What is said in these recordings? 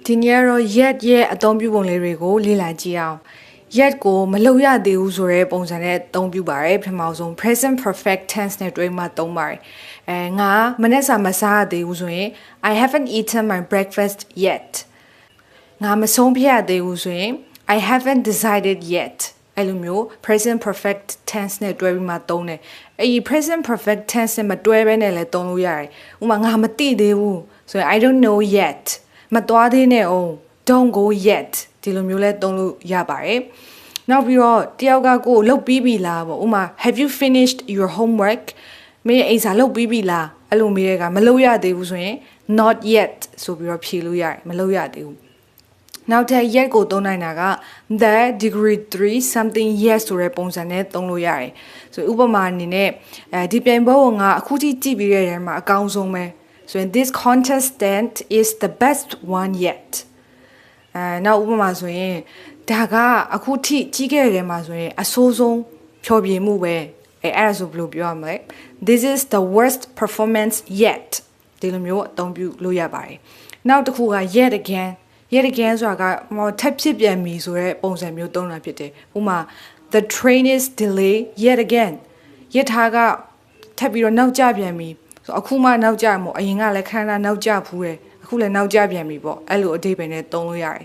ဒီနေ့ကတော့ yet ရဲ့အသုံးပြုပုံလေးတွေကိုလေ့လာကြည့်အောင် yet ကိုမလုပ်ရသေးဘူးဆိုတဲ့ပုံစံနဲ့အသုံးပြုပါတယ်ပထမဆုံး present perfect tense နဲ့တွဲမှသုံးပါတယ်ငါမနေ့စာမစားရသေးဘူးဆိုရင် I haven't eaten my breakfast yet ငါမဆုံးဖြတ်ရသေးဘူးဆိုရင် I haven't decided yet အဲ့လိုမျိုး present perfect tense နဲ့တွဲပြီးမှသုံးတယ်အဲ့ဒီ present perfect tense နဲ့မတွဲဘဲနဲ့လည်းသုံးလို့ရတယ်ဥပမာငါမသိသေးဘူးဆိုရင် I don't know yet မသွားသေးနဲ့အောင် don't go yet ဒီလိုမျိုးလဲသုံးလို့ရပါတယ်နောက်ပြီးတော့တယောက်ကကိုလုပ်ပြီးပြီလားပေါ့ဥပမာ have you finished your homework မင်းအိမ်စာလုပ်ပြီးပြီလားအဲ့လိုမေးတဲ့ကမလုပ်ရသေးဘူးဆိုရင် not yet ဆိုပြီးတော့ဖြေလို့ရတယ်မလုပ်ရသေးဘူးနောက်ထပ် yet ကိုသုံးနိုင်တာက the degree 3 something yes ဆိုတဲ့ပုံစံနဲ့သုံးလို့ရတယ်ဆိုဥပမာအနေနဲ့ဒီပြိုင်ပွဲကိုငါအခုထိကြည့်ပြီးတဲ့နေရာမှာအကောင်းဆုံးပဲဆိုရင် this contestant is the best one yet နောက်ဥပမာဆိုရင်ဒါကအခုထိကြီးခဲ့တယ်မှာဆိုရင်အဆိုးဆုံးဖြောပြမှုပဲအဲ့ဒါဆိုဘယ်လိုပြောရမလဲ this is the worst performance yet ဒီလိုမျိုးအသုံးပြုလို့ရပါတယ်နောက်တစ်ခုက yet again ဆိုတာကထပ်ဖြစ်ပြန်ပြီဆိုတဲ့ပုံစံမျိုးသုံးတာဖြစ်တယ်ဥပမာ the train is delayed yet again ရထားကထပ်ပြီးတော့နောက်ကျပြန်ပြီဆိုအခုမှနောက်ကျမို့အရင်ကလည်းခဏနောက်ကျဖူးတယ်အခုလည်းနောက်ကျပြန်ပြီပေါ့အဲ့လိုအဓိပ္ပာယ်နဲ့သုံးလို့ရတယ်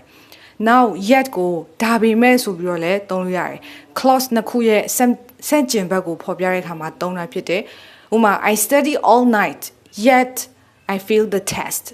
နောက် yet ကိုဒါပေမဲ့ဆိုပြီးတော့လည်းသုံးလို့ရတယ် clause နှစ်ခုရဲ့ဆန့်ကျင်ဘက်ကိုဖော်ပြတဲ့အခါမှာသုံးတာဖြစ်တယ်ဥပမာ I study all night yet I failed the test